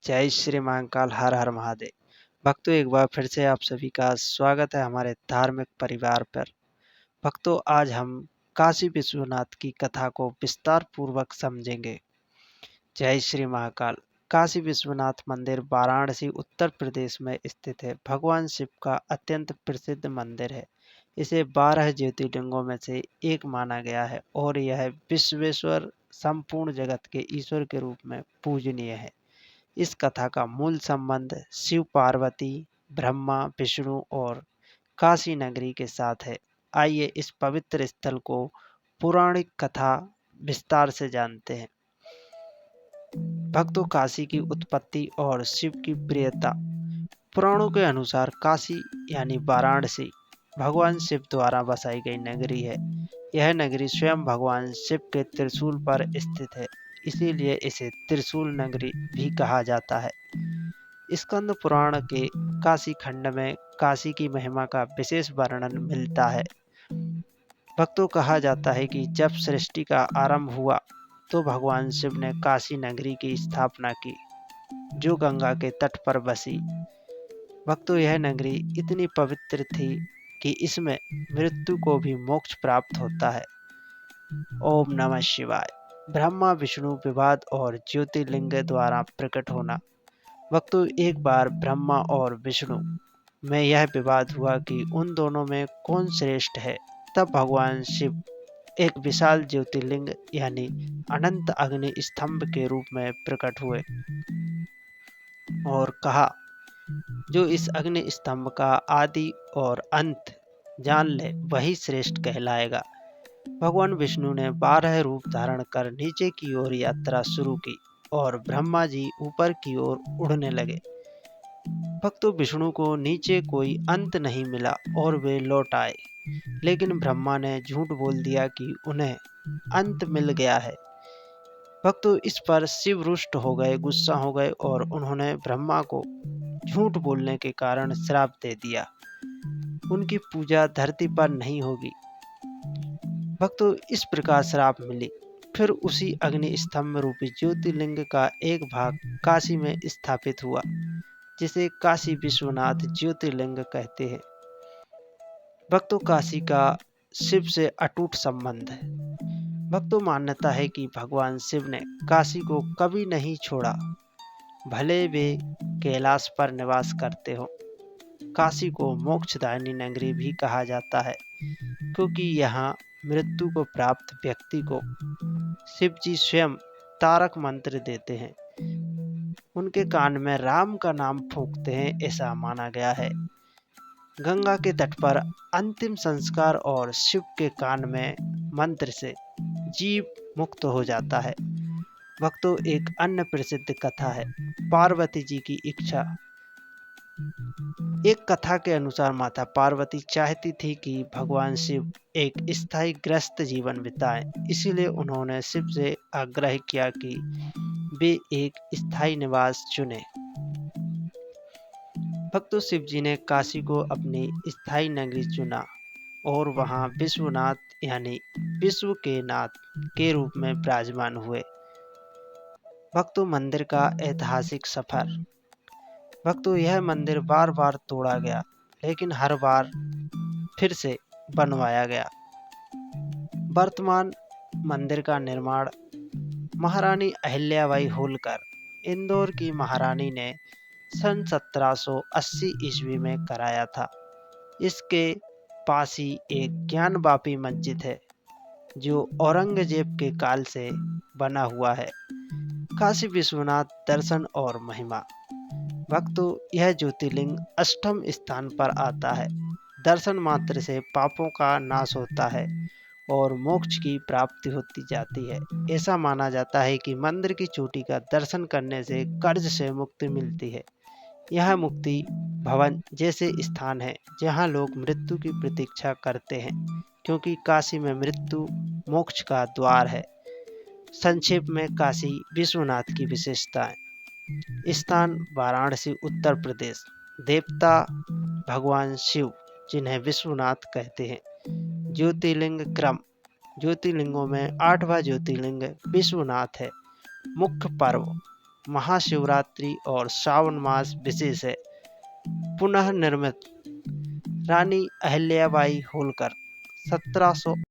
जय श्री महाकाल, हर हर महादेव। भक्तों, एक बार फिर से आप सभी का स्वागत है हमारे धार्मिक परिवार पर। भक्तों, आज हम काशी विश्वनाथ की कथा को विस्तार पूर्वक समझेंगे। जय श्री महाकाल। काशी विश्वनाथ मंदिर वाराणसी उत्तर प्रदेश में स्थित है। भगवान शिव का अत्यंत प्रसिद्ध मंदिर है। इसे 12 ज्योतिर्लिंगों में से एक माना गया है और यह विश्वेश्वर, संपूर्ण जगत के ईश्वर के रूप में पूजनीय है। इस कथा का मूल संबंध शिव पार्वती, ब्रह्मा, विष्णु और काशी नगरी के साथ है। आइए इस पवित्र स्थल को पौराणिक कथा विस्तार से जानते हैं। भक्तों, काशी की उत्पत्ति और शिव की प्रियता। पुराणों के अनुसार काशी यानी वाराणसी भगवान शिव द्वारा बसाई गई नगरी है। यह नगरी स्वयं भगवान शिव के त्रिशूल पर स्थित है, इसीलिए इसे त्रिशूल नगरी भी कहा जाता है। स्कंद पुराण के काशी खंड में काशी की महिमा का विशेष वर्णन मिलता है। भक्तों, कहा जाता है कि जब सृष्टि का आरंभ हुआ तो भगवान शिव ने काशी नगरी की स्थापना की, जो गंगा के तट पर बसी। भक्तों, यह नगरी इतनी पवित्र थी कि इसमें मृत्यु को भी मोक्ष प्राप्त होता है। ओम नमः शिवाय। ब्रह्मा विष्णु विवाद और ज्योतिर्लिंग द्वारा प्रकट होना। भक्तों, एक बार ब्रह्मा और विष्णु में यह विवाद हुआ कि उन दोनों में कौन श्रेष्ठ है। तब भगवान शिव एक विशाल ज्योतिर्लिंग यानी अनंत अग्नि स्तंभ के रूप में प्रकट हुए और कहा, जो इस अग्नि स्तंभ का आदि और अंत जान ले वही श्रेष्ठ कहलाएगा। भगवान विष्णु ने 12 रूप धारण कर नीचे की ओर यात्रा शुरू की और ब्रह्मा जी ऊपर की ओर उड़ने लगे। भक्तों, विष्णु को नीचे कोई अंत नहीं मिला और वे लौट आए, लेकिन ब्रह्मा ने झूठ बोल दिया कि उन्हें अंत मिल गया है। भक्तों, इस पर शिव रुष्ट हो गए, गुस्सा हो गए और उन्होंने ब्रह्मा को झूठ बोलने के कारण श्राप दे दिया। उनकी पूजा धरती पर नहीं होगी। भक्तों, इस प्रकार श्राप मिली। फिर उसी अग्नि स्तंभ रूपी ज्योतिर्लिंग का एक भाग काशी में स्थापित हुआ, जिसे काशी विश्वनाथ ज्योतिर्लिंग कहते हैं। भक्तों, काशी का शिव से अटूट संबंध है। भक्तों, मान्यता है कि भगवान शिव ने काशी को कभी नहीं छोड़ा, भले वे कैलाश पर निवास करते हो। काशी को मोक्षदायिनी नगरी भी कहा जाता है, क्योंकि यहाँ मृत्यु को प्राप्त व्यक्ति को शिव जी स्वयं तारक मंत्र देते हैं। उनके कान में राम का नाम फूंकते हैं, ऐसा माना गया है। गंगा के तट पर अंतिम संस्कार और शिव के कान में मंत्र से जीव मुक्त हो जाता है। भक्तों, एक अन्य प्रसिद्ध कथा है पार्वती जी की इच्छा। एक कथा के अनुसार माता पार्वती चाहती थी कि भगवान शिव एक स्थायी ग्रस्त जीवन बिताएं, इसीलिए उन्होंने शिव से आग्रह किया कि वे एक स्थायी निवास चुने। भक्तों, शिव जी ने काशी को अपनी स्थायी नगरी चुना और वहां विश्वनाथ यानी विश्व के नाथ के रूप में विराजमान हुए। भक्तों, मंदिर का ऐतिहासिक सफर। भक्तों, यह मंदिर बार बार तोड़ा गया, लेकिन हर बार फिर से बनवाया गया। वर्तमान मंदिर का निर्माण महारानी अहिल्याबाई होलकर, इंदौर की महारानी ने सन 1780 ईस्वी में कराया था। इसके पास ही एक ज्ञानवापी मस्जिद है, जो औरंगजेब के काल से बना हुआ है। काशी विश्वनाथ दर्शन और महिमा। भक्तों, यह ज्योतिर्लिंग अष्टम स्थान पर आता है। दर्शन मात्र से पापों का नाश होता है और मोक्ष की प्राप्ति होती जाती है। ऐसा माना जाता है कि मंदिर की चोटी का दर्शन करने से कर्ज से मुक्ति मिलती है। यह मुक्ति भवन जैसे स्थान है जहाँ लोग मृत्यु की प्रतीक्षा करते हैं, क्योंकि काशी में मृत्यु मोक्ष का द्वार है। संक्षेप में काशी विश्वनाथ की विशेषताएं। स्थान वाराणसी उत्तर प्रदेश। देवता भगवान शिव, जिन्हें विश्वनाथ कहते हैं। ज्योतिर्लिंग क्रम। ज्योतिर्लिंगों में 8वां ज्योतिर्लिंग विश्वनाथ है। मुख्य पर्व। महाशिवरात्रि और श्रावण मास विशेष है। पुनः निर्मित रानी अहिल्याबाई होलकर 1700